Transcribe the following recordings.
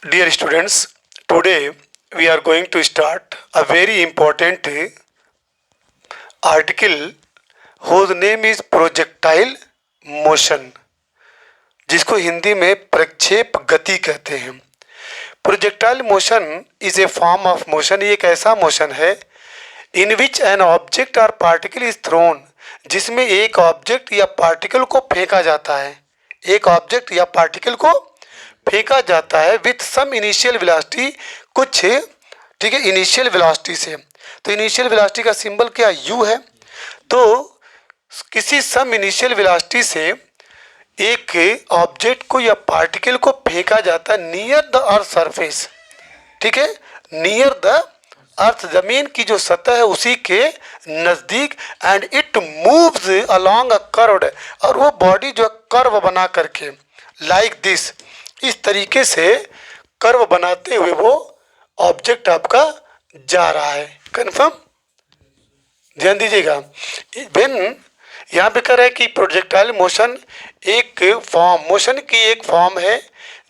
Dear students, today we are going to start a very important article whose name is projectile motion, जिसको हिंदी में प्रक्षेप गति कहते हैं। Projectile motion is a form of motion, ये एक ऐसा मोशन है इन विच एन ऑब्जेक्ट और पार्टिकल इज थ्रोन, जिसमें एक ऑब्जेक्ट या पार्टिकल को फेंका जाता है। एक ऑब्जेक्ट या पार्टिकल को फेंका जाता है विथ सम इनिशियल वेलोसिटी, कुछ ठीक है इनिशियल वेलोसिटी से। तो इनिशियल वेलोसिटी का सिंबल क्या यू है। तो किसी सम इनिशियल वेलोसिटी से एक ऑब्जेक्ट को या पार्टिकल को फेंका जाता है नियर द अर्थ सरफेस, ठीक है, नियर द अर्थ, जमीन की जो सतह है उसी के नज़दीक, and it moves along a curved, और वो बॉडी जो कर्व बना करके लाइक दिस, इस तरीके से कर्व बनाते हुए वो ऑब्जेक्ट आपका जा रहा है। कन्फर्म, ध्यान दीजिएगा। व्हेन यहाँ पे कह रहा है कि प्रोजेक्टाइल मोशन एक फॉर्म, मोशन की एक फॉर्म है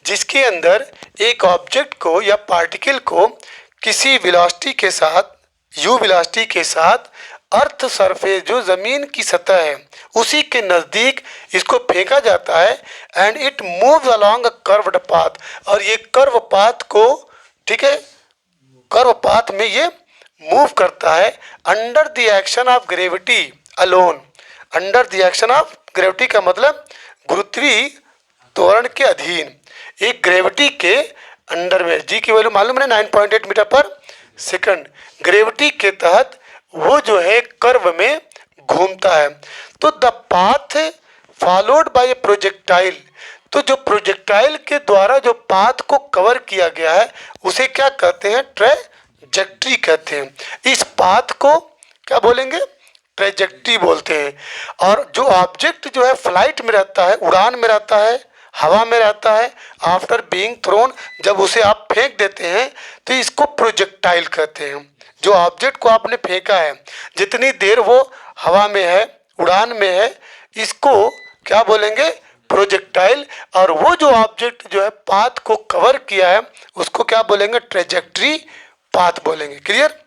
जिसके अंदर एक ऑब्जेक्ट को या पार्टिकल को किसी वेलोसिटी के साथ, यू वेलोसिटी के साथ, अर्थ सरफेस जो ज़मीन की सतह है उसी के नज़दीक इसको फेंका जाता है, and it moves along a curved path, और ये कर्व पाथ को, ठीक है, कर्व पाथ में ये मूव करता है under the action of gravity alone. Under the action of gravity का मतलब गुरुत्वीय त्वरण के अधीन, एक ग्रेविटी के अंडर में। जी की वैल्यू मालूम है 9.8 मीटर पर सेकंड। ग्रेविटी के तहत वो जो है कर्व में घूमता है। तो the path followed by A projectile, तो जो प्रोजेक्टाइल के द्वारा जो पाथ को कवर किया गया है उसे क्या कहते हैं, ट्रैजेक्टरी कहते हैं। इस पाथ को क्या बोलेंगे, ट्रैजेक्टरी बोलते हैं। और जो ऑब्जेक्ट जो है फ्लाइट में रहता है, उड़ान में रहता है, हवा में रहता है, आफ्टर बीइंग थ्रोन, जब उसे आप फेंक देते हैं तो इसको प्रोजेक्टाइल कहते हैं। जो ऑब्जेक्ट को आपने फेंका है, जितनी देर वो हवा में है, उड़ान में है, इसको क्या बोलेंगे, प्रोजेक्टाइल। और वो जो ऑब्जेक्ट जो है पाथ को कवर किया है उसको क्या बोलेंगे, ट्रैजेक्टरी पाथ बोलेंगे। क्लियर,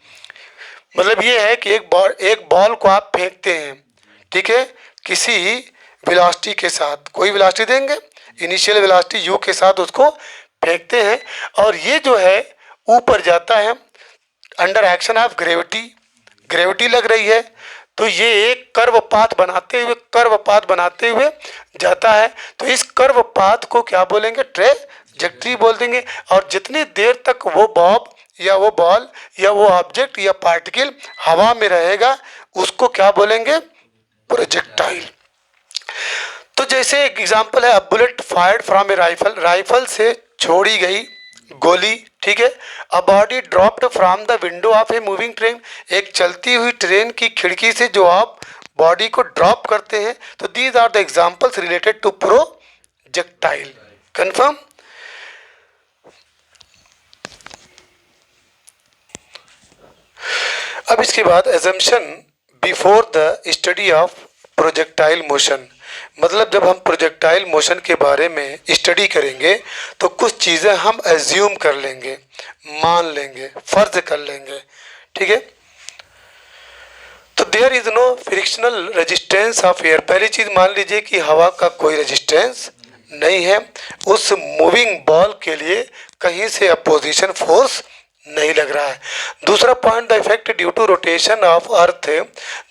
मतलब ये है कि एक बॉल को आप फेंकते हैं, ठीक है, किसी वेलोसिटी के साथ, कोई वेलोसिटी देंगे, इनिशियल वेलोसिटी यू के साथ उसको फेंकते हैं, और ये जो है ऊपर जाता है under action of gravity, gravity लग रही है, तो ये एक कर्व पाथ बनाते हुए जाता है। तो इस कर्व पाथ को क्या बोलेंगे, ट्रैजेक्टरी बोल देंगे। और जितनी देर तक वो बॉब या वो बॉल या वो ऑब्जेक्ट या पार्टिकल हवा में रहेगा उसको क्या बोलेंगे, प्रोजेक्टाइल। तो जैसे एक एग्जांपल है, a bullet fired from A rifle, rifle से छोड़ी गई गोली, ठीक है, a body dropped from the window of a moving train, एक चलती हुई ट्रेन की खिड़की से जो आप बॉडी को ड्रॉप करते हैं। तो these are the examples related to projectile. Confirm. अब इसके बाद assumption before the study of projectile motion, मतलब जब हम प्रोजेक्टाइल मोशन के बारे में स्टडी करेंगे तो कुछ चीज़ें हम एज्यूम कर लेंगे, मान लेंगे, फर्ज कर लेंगे, ठीक है। तो there is no frictional resistance of air, पहली चीज़ मान लीजिए कि हवा का कोई रेजिस्टेंस नहीं है, उस मूविंग बॉल के लिए कहीं से अपोजिशन फोर्स नहीं लग रहा है। दूसरा point, the effect due to rotation of earth,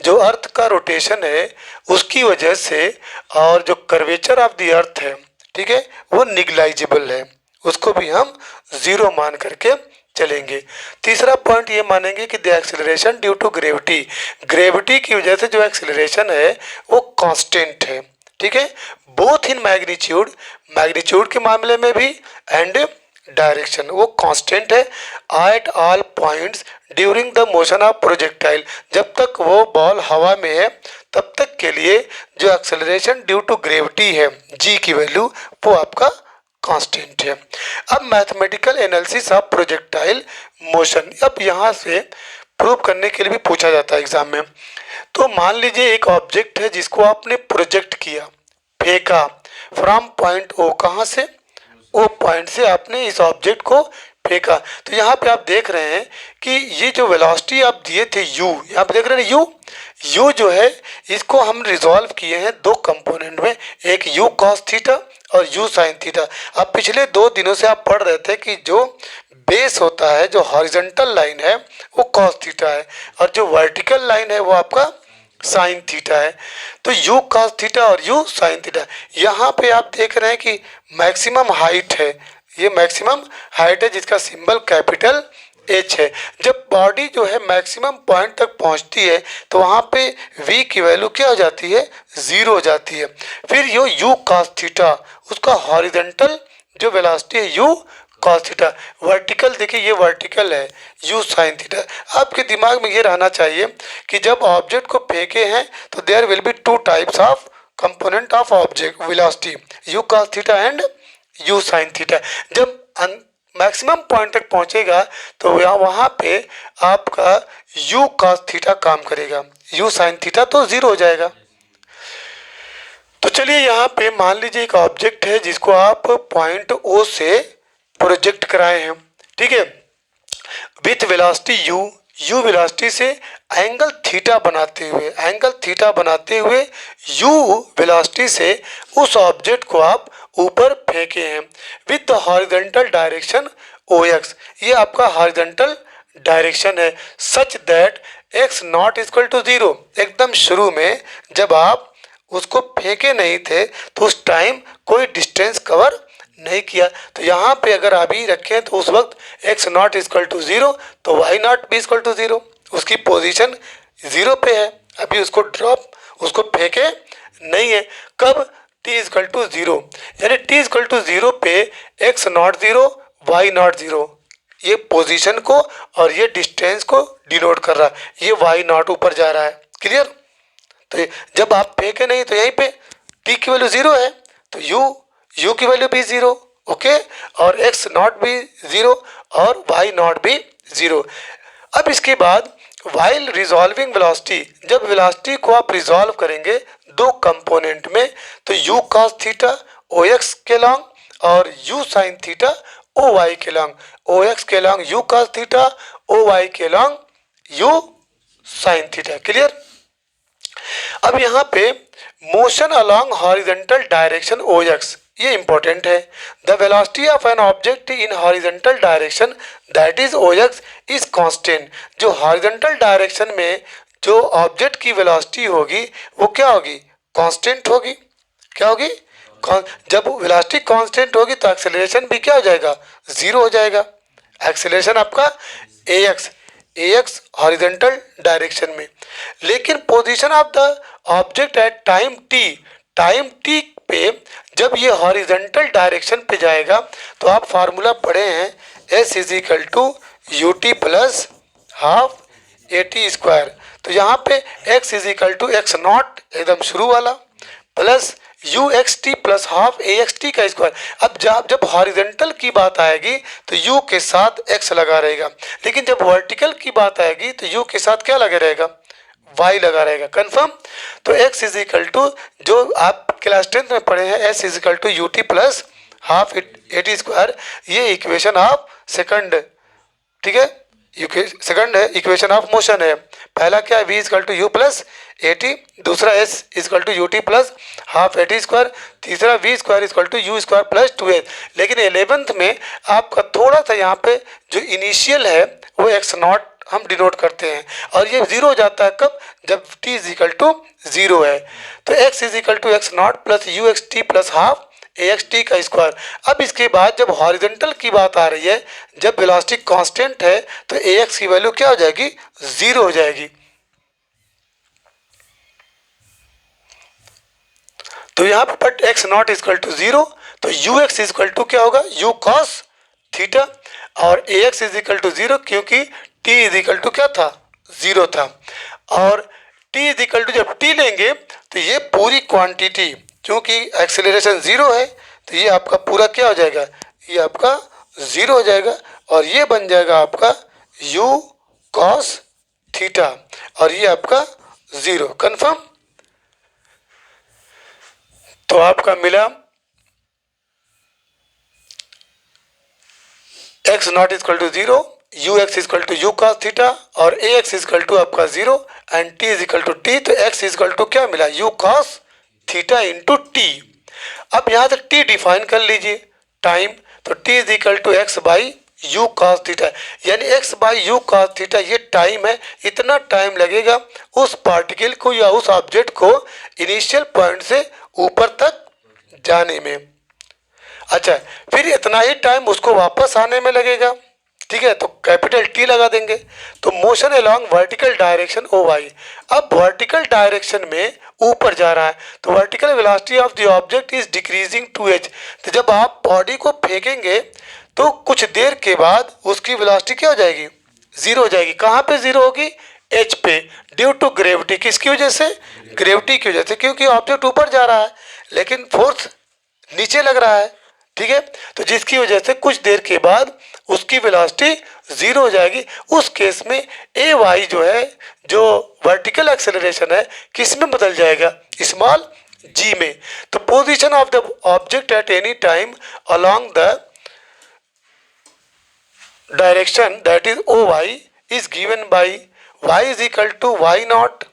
जो अर्थ का रोटेशन है उसकी वजह से, और जो कर्वेचर ऑफ द अर्थ है, ठीक है, वो निग्लाइजेबल है, उसको भी हम जीरो मान करके चलेंगे। तीसरा पॉइंट ये मानेंगे कि the acceleration due to gravity, gravity की वजह से जो एक्सेलरेशन है वो कांस्टेंट है, ठीक है, बोथ इन मैग्नीट्यूड, मैग्नीट्यूड के मामले में भी एंड डायरेक्शन, वो कांस्टेंट है at all points during the motion of projectile, जब तक वो बॉल हवा में है तब तक के लिए जो एक्सेलरेशन ड्यू टू ग्रेविटी है, जी की वैल्यू, वो आपका कांस्टेंट है। अब mathematical analysis of projectile motion, अब यहाँ से प्रूव करने के लिए भी पूछा जाता है एग्जाम में। तो मान लीजिए एक ऑब्जेक्ट है जिसको आपने प्रोजेक्ट किया, फेंका फ्रॉम पॉइंट ओ, कहाँ से, ओ पॉइंट से आपने इस ऑब्जेक्ट को फेंका। तो यहाँ पे आप देख रहे हैं कि ये जो वेलोसिटी आप दिए थे u, यहाँ पे देख रहे हैं u जो है इसको हम रिजॉल्व किए हैं दो कंपोनेंट में, एक u cos थीटा और u sin थीटा। अब पिछले 2 दिनों से आप पढ़ रहे थे कि जो बेस होता है, जो हॉरिजॉन्टल लाइन है वो cos थीटा है और जो वर्टिकल लाइन है वो आपका साइन थीटा है। तो u cos थीटा और u sin थीटा, यहाँ पे आप देख रहे हैं कि मैक्सिमम हाइट है, ये मैक्सिमम हाइट है जिसका सिंबल कैपिटल H है। जब बॉडी जो है मैक्सिमम पॉइंट तक पहुंचती है तो वहाँ पे v की वैल्यू क्या हो जाती है, 0 हो जाती है। फिर यो u cos थीटा, उसका हॉरिजॉन्टल जो वेलोसिटी है u cos थीटा, वर्टिकल देखिए ये वर्टिकल है u sin थीटा। आपके दिमाग में ये रहना चाहिए कि जब ऑब्जेक्ट को फेंके हैं तो there will be 2 types of component of object velocity, u cos theta and u sin theta. जब मैक्सिमम पॉइंट तक पहुंचेगा तो वहाँ पे आपका u cos थीटा काम करेगा, u sin थीटा तो 0 हो जाएगा। तो चलिए यहाँ पे मान लीजिए एक ऑब्जेक्ट है जिसको आप पॉइंट O से प्रोजेक्ट कराए हैं, ठीक है, विथ वेलोसिटी u वेलोसिटी से एंगल थीटा बनाते हुए u वेलोसिटी से उस ऑब्जेक्ट को आप ऊपर फेंके हैं with the horizontal direction OX। ये आपका हॉरिजॉन्टल डायरेक्शन है such that x naught equal to 0। एकदम शुरू में जब आप उसको फेंके नहीं थे तो उस टाइम कोई डिस्टेंस कवर नहीं किया। तो यहाँ पे अगर अभी रखें तो उस वक्त x नॉट इक्वल टू 0 तो y नॉट भी इक्वल टू 0, उसकी पोजीशन 0 पे है, अभी उसको उसको फेंके नहीं है। कब t इक्वल टू 0, यानी t इक्वल टू 0 पे x नॉट 0 y नॉट 0, ये पोजीशन को और ये डिस्टेंस को डिनोट कर रहा है, ये y नॉट ऊपर जा रहा है। क्लियर? तो जब आप फेंके नहीं तो यहीं पे t की वैल्यू 0 है तो u की वैल्यू भी 0, ओके, और x नॉट भी 0 और y नॉट भी 0। अब इसके बाद वाइल रिजॉल्विंग वेलोसिटी, जब वेलोसिटी को आप रिजॉल्व करेंगे दो कंपोनेंट में तो u cos थीटा OX के लॉन्ग और u sin थीटा OY के लॉन्ग, OX के long u cos theta, OY के long u sin theta. Clear? अब यहाँ पे motion along horizontal direction OX, ये इंपॉर्टेंट है। The velocity of an object in horizontal direction that is OX is constant. जो horizontal direction में जो object की वेलोसिटी होगी वो क्या होगी, कांस्टेंट होगी। क्या होगी? जब वेलोसिटी कांस्टेंट होगी तो एक्सेलरेशन भी क्या हो जाएगा, 0 हो जाएगा। एक्सेलरेशन आपका AX हॉरिजॉन्टल डायरेक्शन में। लेकिन position of the object at time t पे जब ये हॉरिजॉन्टल डायरेक्शन पे जाएगा तो आप फार्मूला पढ़े हैं s is equal to ut plus half AT square. तो यहाँ पे x is equal to x naught एकदम शुरू वाला plus UXT plus half AXT का स्क्वायर। अब जब हॉरिजॉन्टल की बात आएगी तो u के साथ x लगा रहेगा, लेकिन जब वर्टिकल की बात आएगी तो u के साथ क्या लगा रहेगा, y लगा रहेगा। कंफर्म? तो x इज इक्वल टू जो आप क्लास 10 में पढ़े हैं s is equal to UT plus half AT square, ये इक्वेशन ऑफ सेकंड, ठीक है, सेकंड है इक्वेशन ऑफ मोशन है। पहला क्या है, v equal to u plus AT, दूसरा s equal to UT plus half AT square, तीसरा v square equal to u square plus 2s। लेकिन 11th में आपका थोड़ा सा यहाँ पे जो इनिशियल है वो x नॉट हम डिनोट करते हैं और ये 0 हो जाता है कब, जब t इज इक्वल टू 0 है। तो x is equal to x naught plus UXT plus half AXT का स्क्वायर। अब इसके बाद जब हॉरिजॉन्टल की बात आ रही है, जब वेलोसिटी कांस्टेंट है तो AX की वैल्यू क्या हो जाएगी, 0 हो जाएगी। तो यहाँ पर x नॉट इक्वल टू 0 तो UX इक्वल टू क्या होगा, u cos थीटा, और AX इज इक्वल टू 0 क्योंकि t इज इक्वल टू क्या था, 0 था। और t इज इक्वल टू जब t लेंगे तो ये पूरी क्वांटिटी, क्योंकि एक्सेलरेशन 0 है तो ये आपका पूरा क्या हो जाएगा, ये आपका 0 हो जाएगा और ये बन जाएगा आपका u cos थीटा और ये आपका 0। कंफर्म? तो आपका मिला X naught equal to zero, u X equal to u cos theta और ए एक्स इजकल टू आपका zero and T is equal to T. तो एक्स इजकल टू क्या मिला, u cos theta into T. अब यहाँ तक T define कर लीजिए टाइम, तो T is equal to X by u cos theta, यानी X by u cos theta ये टाइम है। इतना टाइम लगेगा उस पार्टिकल को या उस ऑब्जेक्ट को इनिशियल पॉइंट से ऊपर तक जाने में। अच्छा, फिर इतना ही टाइम उसको वापस आने में लगेगा, ठीक है, तो कैपिटल टी लगा देंगे। तो motion along vertical direction O Y, अब वर्टिकल डायरेक्शन में ऊपर जा रहा है, तो vertical velocity of the object is decreasing to H. तो जब आप बॉडी को फेंकेंगे तो कुछ देर के बाद उसकी वेलोसिटी क्या हो जाएगी, जीरो हो जाएगी। कहाँ पे जीरो होगी, एच पे, ड्यू टू ग्रेविटी। किसकी वजह से, ग्रेविटी की वजह से, क्योंकि ऑब्जेक्ट ऊपर जा रहा है लेकिन फोर्स नीचे लग रहा है, ठीक है। तो जिसकी वजह से कुछ देर के बाद उसकी वेलोसिटी जीरो हो जाएगी। उस केस में ए वाई जो है, जो वर्टिकल एक्सेलरेशन है, किस में बदल जाएगा, स्मॉल जी में। तो position of the object at any time along the direction that is O Y is given by y is equal to y naught,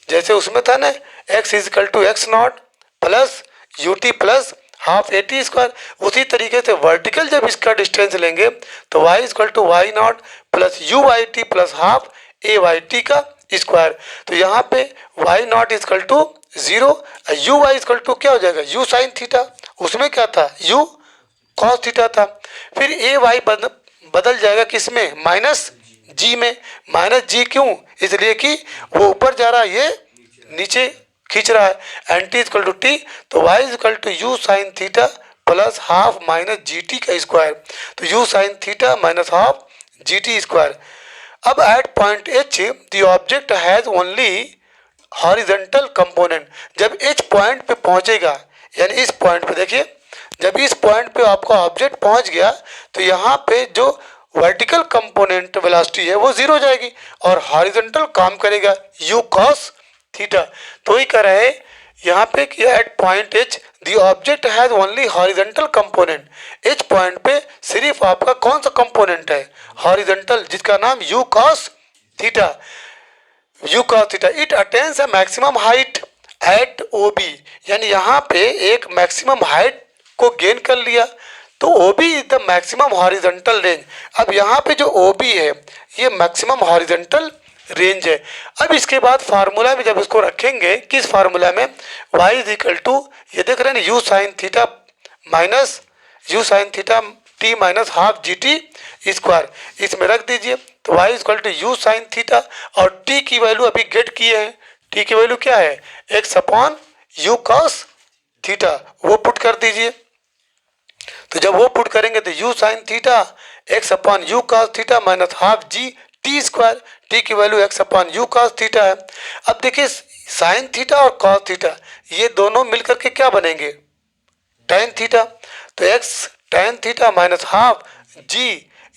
जैसे उसमें था ना, x is equal to x naught plus u t plus half a t square. उसी तरीके से vertical जब इसका distance लेंगे तो y equal to y naught plus u y t plus half a y t का स्क्वायर। तो यहाँ पे y naught equal to zero, u y equal to क्या हो जाएगा, u साइन थीटा, उसमें क्या था, u कॉस थीटा था। फिर ए वाई बदल जाएगा किस में, माइनस जी में। माइनस जी क्यों, इसलिए कि वो ऊपर जा रहा है, ये नीचे खींच रहा है, and T equal to T. तो y equal to u sine theta plus half minus ji T का स्क्वायर। तो u sine theta minus half G T square. अब at point H the object has only horizontal component. जब H point पे पहुंचेगा, यानी इस point पे देखिए, जब इस पॉइंट पे आपका ऑब्जेक्ट पहुंच गया तो यहाँ पे जो वर्टिकल कंपोनेंट वेलोसिटी है वो जीरो हो जाएगी और हॉरिजॉन्टल काम करेगा यू कॉस थीटा। तो ही कह रहे हैं यहाँ पे कि at point H the object has only horizontal component. H point पे सिर्फ आपका कौन सा कंपोनेंट है, हॉरिजॉन्टल, जिसका नाम u cos theta. U cos theta it attains a maximum height at O B, यानी यहाँ पे एक मैक्सिमम हाइट को गेन कर लिया। तो O B is the maximum horizontal range. अब यहाँ पे जो ओ बी है ये मैक्सिमम हॉरिजॉन्टल रेंज है। अब इसके बाद फार्मूला में जब इसको रखेंगे, किस फार्मूला में, y इज इक्वल टू, ये देख रहे हैं u sine theta minus u sine theta t minus half G T square, इसमें रख दीजिए। तो y is equal to u sine theta और t की वैल्यू अभी गेट किए हैं, t की वैल्यू क्या है, x upon u cos theta, वो पुट कर दीजिए। तो जब वो पुट करेंगे तो u sine theta x upon u cos theta minus half G T square, T की value X upon u cos theta है। अब देखिए साइन थीटा और कॉस थीटा ये दोनों मिलकर के क्या बनेंगे, टेन थीटा। तो X tan theta minus half G,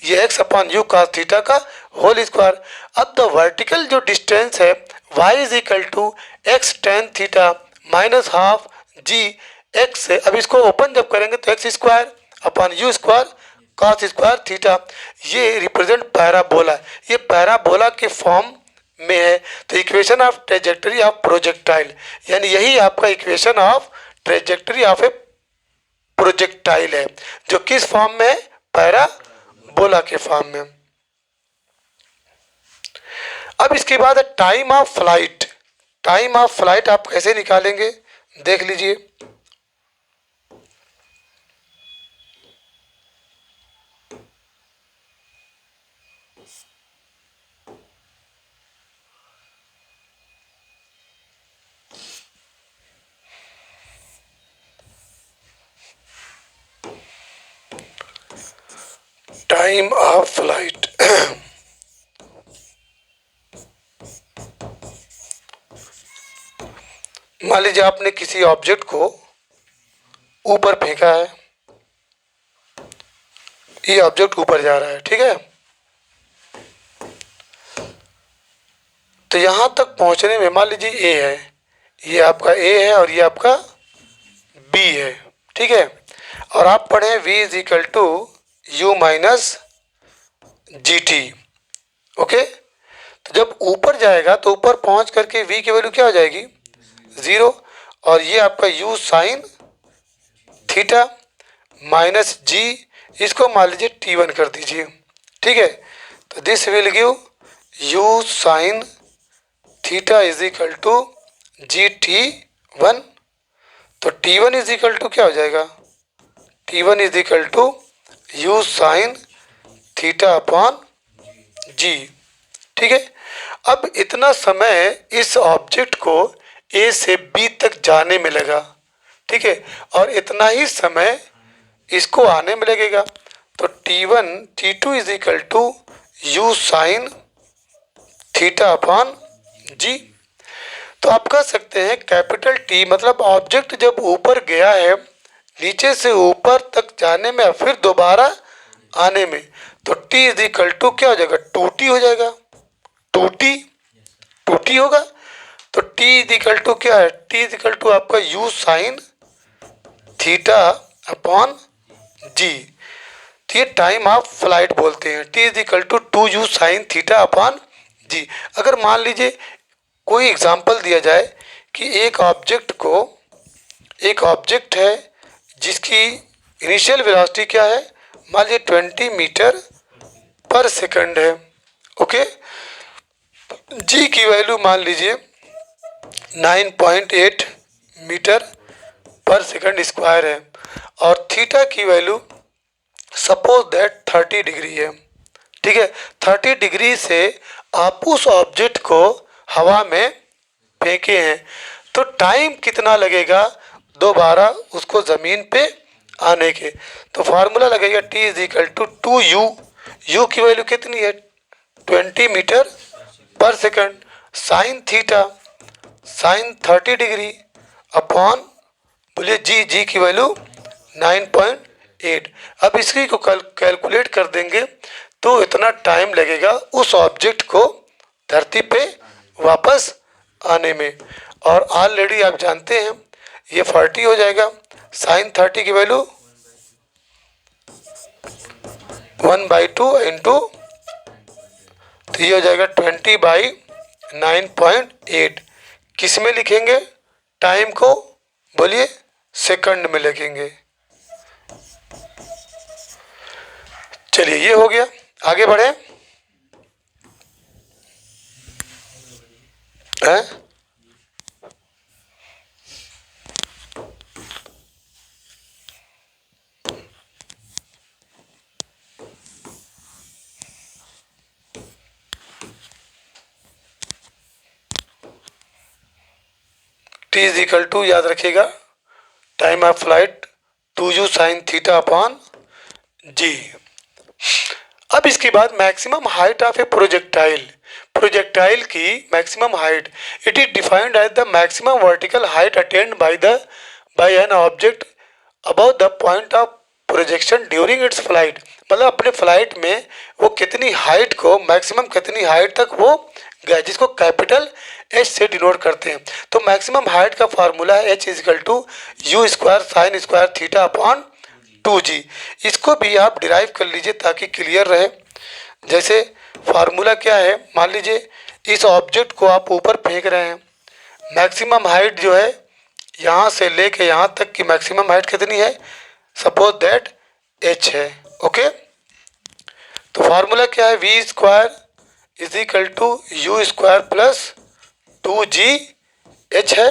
ये X upon u cos theta का होल स्क्वायर। अब द वर्टिकल जो डिस्टेंस है y is equal to X tan theta minus half G X से, अब इसको ओपन जब करेंगे तो X square upon u square cos square theta, ये रिप्रेजेंट पैराबोला, ये पैराबोला के फॉर्म में है। तो equation of trajectory of projectile, यानी यही आपका equation of trajectory of a projectile है, जो किस फॉर्म में है, पैराबोला के फॉर्म में। अब इसके बाद time of flight. Time of flight आप कैसे निकालेंगे देख लीजिए। टाइम ऑफ फ्लाइट मान लीजिए आपने किसी ऑब्जेक्ट को ऊपर फेंका है, ये ऑब्जेक्ट ऊपर जा रहा है, ठीक है। तो यहां तक पहुंचने में मान लीजिए ए है, ये आपका ए है और ये आपका बी है, ठीक है। और आप पढ़े v is equal to u minus ji t. Okay, तो जब ऊपर जाएगा तो ऊपर पहुंच करके v की वैल्यू क्या हो जाएगी, 0, और ये आपका u sine theta minus G, इसको मान लीजिए t1 कर दीजिए। ठीक है, तो this will give u sine theta is equal to G T one. तो t1 इज इक्वल टू क्या हो जाएगा, t1 is equal to u sine theta upon G. ठीक है, अब इतना समय इस ऑब्जेक्ट को ए से बी तक जाने में लगा। ठीक है, और इतना ही समय इसको आने में लगेगा। तो t1 t2 is equal to u sine theta upon G. तो आप कह सकते हैं कैपिटल टी मतलब ऑब्जेक्ट जब ऊपर गया है, नीचे से ऊपर तक जाने में फिर दोबारा आने में, तो टी इज इक्वल टू क्या हो जाएगा, 2t हो जाएगा। 2t होगा। तो t इज इक्वल टू क्या है, t इज इक्वल टू आपका u sine theta upon G. तो ये टाइम ऑफ फ्लाइट बोलते हैं, t is equal to 2u sine theta upon G. अगर मान लीजिए कोई एग्जांपल दिया जाए कि एक ऑब्जेक्ट है जिसकी इनिशियल वेलोसिटी क्या है, मान लीजिए 20 मीटर पर सेकंड है। ओके, जी की वैल्यू मान लीजिए 9.8 मीटर पर सेकंड स्क्वायर है, और थीटा की वैल्यू सपोज दैट 30 डिग्री है। ठीक है, 30 डिग्री से आप उस ऑब्जेक्ट को हवा में फेंके हैं, तो टाइम कितना लगेगा दोबारा उसको ज़मीन पे आने के। तो फार्मूला लगेगा t is equal to 2u, u की वैल्यू कितनी है 20 मीटर पर second, sine theta sine 30 degree upon बोलिए जी की वैल्यू 9.8। अब इसी को कैलकुलेट कर देंगे तो इतना टाइम लगेगा उस ऑब्जेक्ट को धरती पे वापस आने में। और ऑलरेडी आप जानते हैं ये 40 हो जाएगा, साइन 30 की वैल्यू 1/2 इंटू, तो ये हो जाएगा 20/9.8। किस में लिखेंगे टाइम को, बोलिए सेकंड में लिखेंगे। चलिए ये हो गया, आगे बढ़े हैं। टी इज इक्वल टू याद रखिएगा time of flight 2u sine theta upon G. अब इसके बाद maximum height of a projectile की maximum height, it is defined as the maximum vertical height attained by an object above the point of projection during its flight. मतलब अपने flight में वो कितनी height को, मैक्सिमम कितनी हाइट तक वो गया, जिसको कैपिटल एच से डिनोट करते हैं। तो मैक्सिमम हाइट का फार्मूला है h is equal to u square sine square theta upon 2g। इसको भी आप डिराइव कर लीजिए ताकि क्लियर रहे। जैसे फार्मूला क्या है, मान लीजिए इस ऑब्जेक्ट को आप ऊपर फेंक रहे हैं, मैक्सिमम हाइट जो है यहाँ से लेके यहाँ तक की मैक्सिमम हाइट कितनी है, सपोज दैट h है। ओके, तो फार्मूला क्या है, v square is equal to u square plus 2g h है।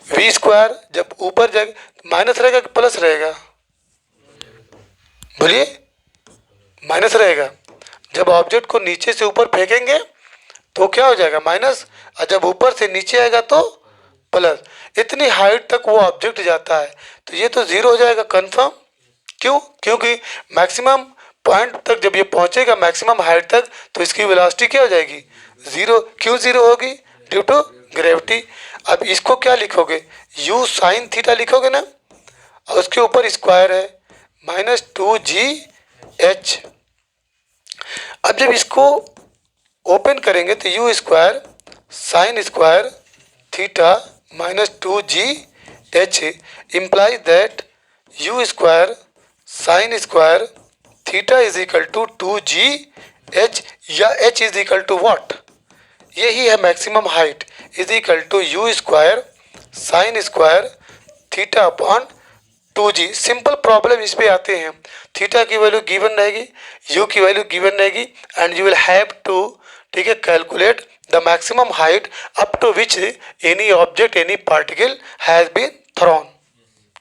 वी स्क्वायर जब ऊपर जाएगा माइनस रहेगा कि प्लस रहेगा, बोलिए माइनस रहेगा। जब ऑब्जेक्ट को नीचे से ऊपर फेंकेंगे तो क्या हो जाएगा माइनस, और जब ऊपर से नीचे आएगा तो प्लस। इतनी हाइट तक वो ऑब्जेक्ट जाता है तो ये तो जीरो हो जाएगा कंफर्म। क्यों, क्योंकि मैक्सिमम पॉइंट तक जब ये पहुंचेगा मैक्सिमम हाइट तक तो इसकी वेलोसिटी क्या हो जाएगी जीरो। क्यों जीरो होगी, ड्यू टू ग्रेविटी। अब इसको क्या लिखोगे, u साइन थीटा लिखोगे ना, और उसके ऊपर स्क्वायर है माइनस 2gh। अब जब इसको ओपन करेंगे तो u square sine square theta minus 2gh implies that u square sine square theta is equal to 2g(h) या h is equal to what, यही है maximum height, is equal to u square sine square theta upon 2g। Simple problem इस पे आते हैं, theta की value given रहेगी, u की वैल्यू गिवन रहेगी, and you will have to, ठीक है, calculate the maximum height up to which any object any particle has been thrown.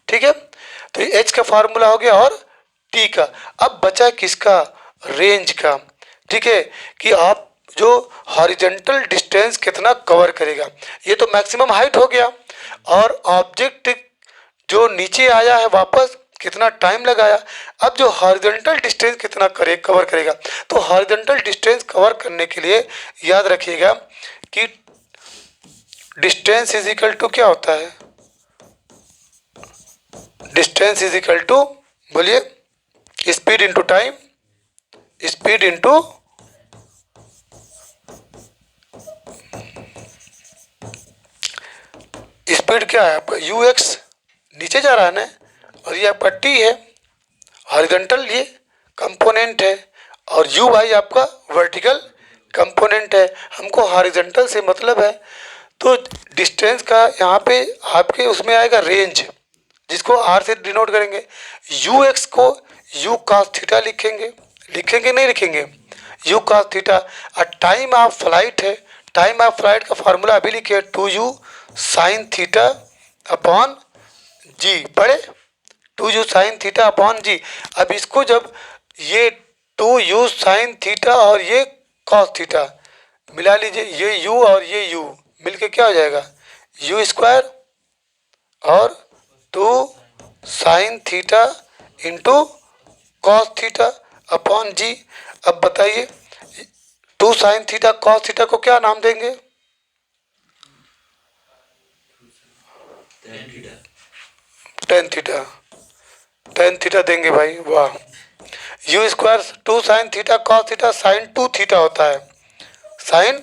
ठीक है, तो ये h का फार्मूला हो गया और t का। अब बचा किसका, रेंज का। ठीक है, कि आप जो हॉरिजेंटल डिस्टेंस कितना कवर करेगा, ये तो मैक्सिमम हाइट हो गया, और ऑब्जेक्ट जो नीचे आया है वापस कितना टाइम लगाया। अब जो हॉरिजॉन्टल डिस्टेंस कितना कवर करेगा, तो हॉरिजॉन्टल डिस्टेंस कवर करने के लिए याद रखिएगा कि डिस्टेंस इज इक्वल टू क्या होता है, डिस्टेंस इज इक्वल टू, बोलिए, speed into time, speed into speed क्या है आपका, यू एक्स नीचे जा रहा है ना, और ये आपका टी है, हॉरिजॉन्टल ये कंपोनेंट है, और यू वाई आपका वर्टिकल कंपोनेंट है। हमको हॉरिजॉन्टल से मतलब है, तो डिस्टेंस का यहाँ पे आपके उसमें आएगा रेंज, जिसको आर से डिनोट करेंगे। यू एक्स को यू कॉस थीटा लिखेंगे, लिखेंगे नहीं लिखेंगे, यू कॉस थीटा। और टाइम ऑफ फ्लाइट है, टाइम ऑफ फ्लाइट का फार्मूला अभी लिखे, 2u साइन थीटा अपॉन जी, पढ़े, 2u sine theta upon G. अब इसको जब ये 2u साइन थीटा और ये कॉस थीटा मिला लीजिए, ये u और ये u मिलके क्या हो जाएगा, u स्क्वायर और 2 sine theta into cos theta upon G. अब बताइए 2 साइन थीटा कॉस थीटा को क्या नाम देंगे, टेन थीटा, टेन थीटा देंगे भाई, वाह। U square 2 sine theta cos theta sine 2 theta होता है, sine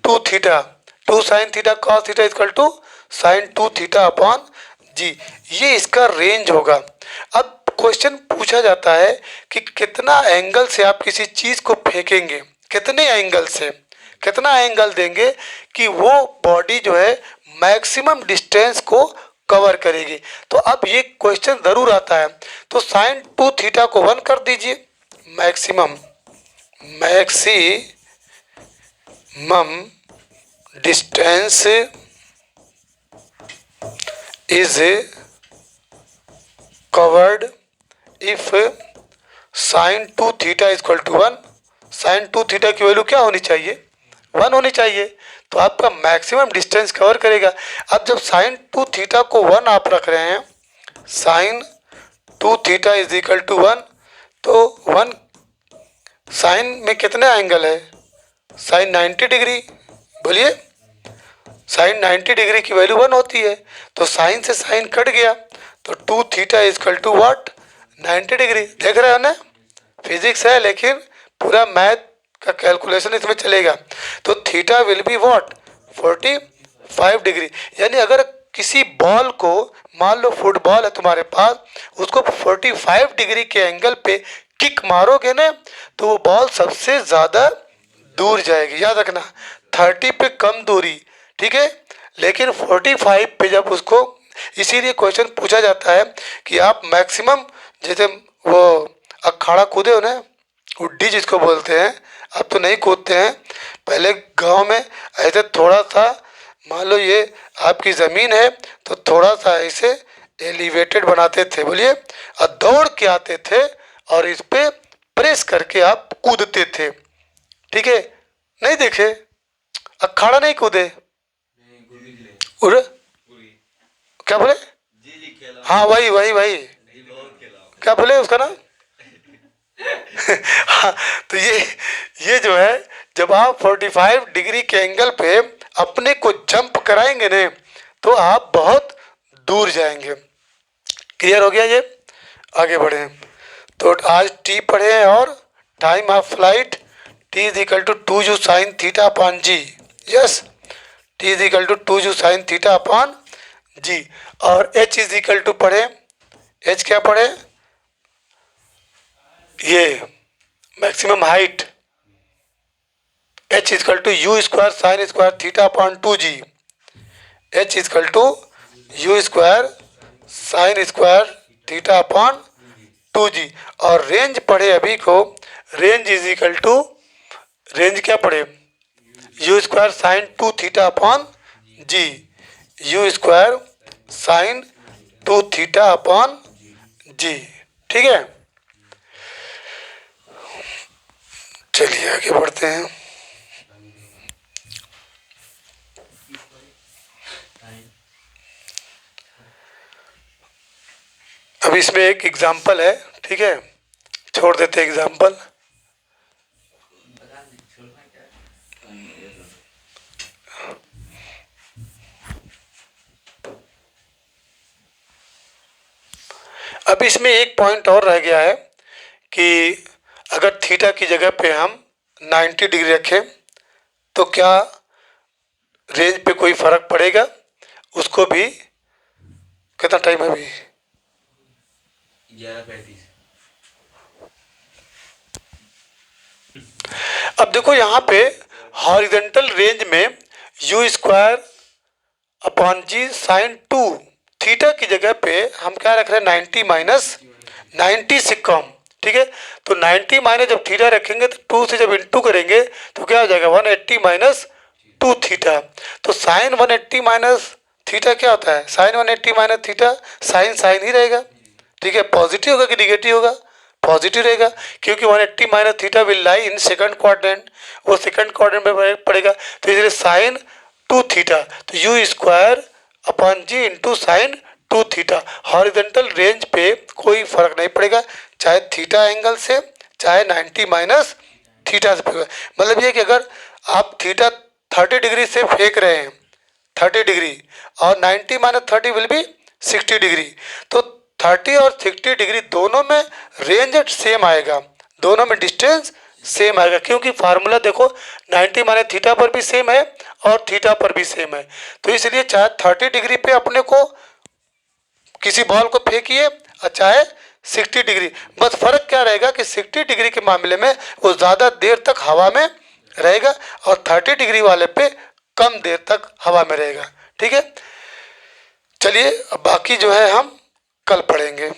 2 theta, 2 sine theta cos theta equal to sine 2 theta upon G, ये इसका रेंज होगा। अब क्वेश्चन पूछा जाता है कि कितना एंगल से आप किसी चीज को फेंकेंगे, कितने एंगल से, कितना एंगल देंगे कि वो बॉडी जो है मैक्सिमम डिस्टेंस को कवर करेगी। तो अब ये क्वेश्चन जरूर आता है, तो साइन 2 थीटा को 1 कर दीजिए, maximum, maximum distance is covered if sine 2 theta equal to 1। Sine 2 theta की वैल्यू क्या होनी चाहिए, 1 होनी चाहिए, तो आपका मैक्सिमम डिस्टेंस कवर करेगा। अब जब साइन 2 थीटा को 1 आप रख रहे हैं, sine 2 theta is equal to 1, तो 1 साइन में कितने एंगल है, साइन 90 डिग्री, बोलिए, साइन 90 डिग्री की वैल्यू 1 होती है, तो साइन से साइन कट गया, तो 2 theta is equal to what, 90 degree. देख रहे हो ना, फिजिक्स है लेकिन पूरा मैथ का कैलकुलेशन इसमें चलेगा। तो theta will be what, 45 degree. यानी अगर किसी बॉल को, मान लो फुटबॉल है तुम्हारे पास, उसको 45 डिग्री के एंगल पे किक मारोगे ना, तो वो बॉल सबसे ज़्यादा दूर जाएगी, याद रखना। 30 पे कम दूरी, ठीक है, लेकिन 45 पे जब उसको, इसीलिए क्वेश्चन पूछा जाता है कि आप मैक्सिमम, जैसे वो अखाड़ा कूदे हो ना, उड्डी जिसको बोलते हैं, अब तो नहीं कूदते हैं, पहले गांव में ऐसे थोड़ा सा, मान लो ये आपकी ज़मीन है तो थोड़ा सा ऐसे एलिवेटेड बनाते थे, बोलिए, और दौड़ के आते थे और इस पे प्रेस करके आप कूदते थे, ठीक है, नहीं देखे, अखाड़ा नहीं कूदे, उड़, क्या बोले, हाँ वही वही वही, क्या बोले उसका नाम हाँ, तो ये जो है, जब आप 45 डिग्री के एंगल पे अपने को जंप कराएंगे ने, तो आप बहुत दूर जाएंगे। क्लियर हो गया ये, आगे बढ़े। तो आज टी पढ़े हैं, और time of flight T is equal to 2u sine theta upon G, yes, T is equal to 2u sine theta upon G. और h इज इक्वल टू पढ़े, h क्या पढ़े, ये maximum height h equal to u square sine square theta upon 2g, h equal to u square sine square theta upon 2g। और range पढ़े अभी को, range is equal to, range क्या पढ़े, you square sine 2 theta upon G, u square sine 2 theta upon G. ठीक है, चलिए आगे बढ़ते हैं। अब इसमें एक एग्जाम्पल है, ठीक है, छोड़ देते हैं एग्जाम्पल। अब इसमें एक पॉइंट और रह गया है कि अगर थीटा की जगह पे हम 90 डिग्री रखें तो क्या रेंज पे कोई फर्क पड़ेगा, उसको भी, कितना टाइम है अभी, 11:35। अब देखो यहाँ पे हॉरिजेंटल रेंज में u square upon g sine 2 theta की जगह पे हम क्या रख रहे हैं, 90 माइनस 90 से कम। ठीक है, तो 90 माइनस जब थीटा रखेंगे तो 2 से जब इंटू करेंगे तो क्या हो जाएगा, 180 माइनस 2 थीटा। तो साइन 180 माइनस थीटा क्या होता है, sine 180 minus theta, sine sine ही रहेगा। ठीक है, पॉजिटिव होगा कि निगेटिव होगा, पॉजिटिव रहेगा, क्योंकि 180 minus theta will lie in second quadrant, वो सेकंड क्वाड्रेंट में पड़ेगा। तो इसलिए साइन 2 थीटा, तो u square upon g into sine 2 theta. Horizontal range पे कोई फर्क नहीं पड़ेगा, चाहे थीटा एंगल से, चाहे 90 माइनस थीटा से पड़ेगा। मतलब ये कि अगर आप थीटा 30 डिग्री से फेंक रहे हैं, 30 डिग्री, और 90 माइनस 30 विल बी 60 डिग्री, तो 30 और 60 डिग्री दोनों में रेंज सेम आएगा, दोनों में डिस्टेंस सेम आएगा, क्योंकि फार्मूला देखो 90 माइनस थीटा पर भी सेम है और थीटा पर भी सेम है। तो इसलिए चाहे 30 डिग्री पे अपने को किसी बॉल को फेंकिए और चाहे 60 डिग्री, बस फर्क क्या रहेगा कि 60 डिग्री के मामले में वो ज़्यादा देर तक हवा में रहेगा और 30 डिग्री वाले पे कम देर तक हवा में रहेगा। ठीक है, चलिए अब बाकी जो है हम कल पढ़ेंगे।